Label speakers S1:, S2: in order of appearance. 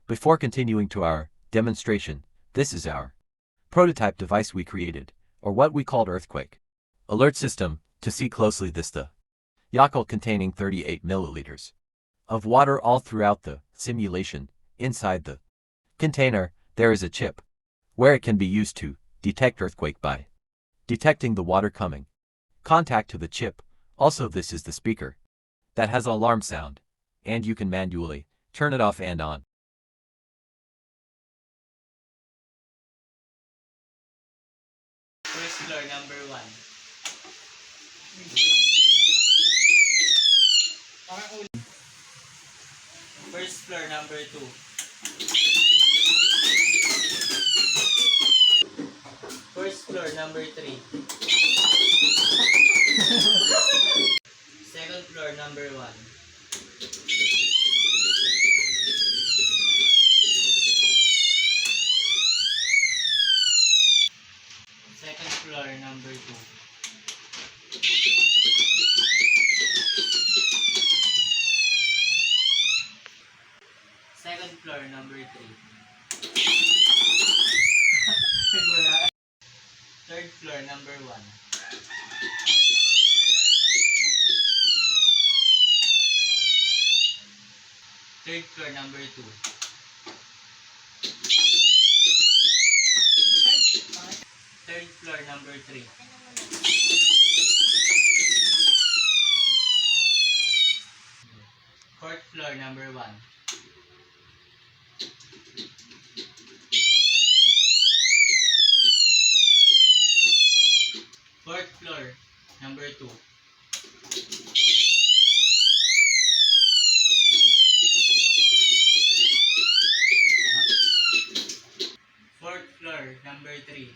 S1: Before continuing to our demonstration, this is our prototype device we created, or what we called Earthquake Alert System. To see closely, this the Yakult containing 38 milliliters of water all throughout the simulation. Inside the container, there is a chip where it can be used to detect earthquake by detecting the water coming contact to the chip. Also, this is the speaker that has alarm sound, and you can manually turn it off and on.
S2: First floor, number 1. First floor, number 2. First floor, number 3. Second floor, number 1. Second floor, number 2. Second floor, number 3. Third floor, number 1. Third floor, number 2. Third floor, number 3. Fourth floor, number 1. Fourth floor, number 2. Fourth floor, number 3.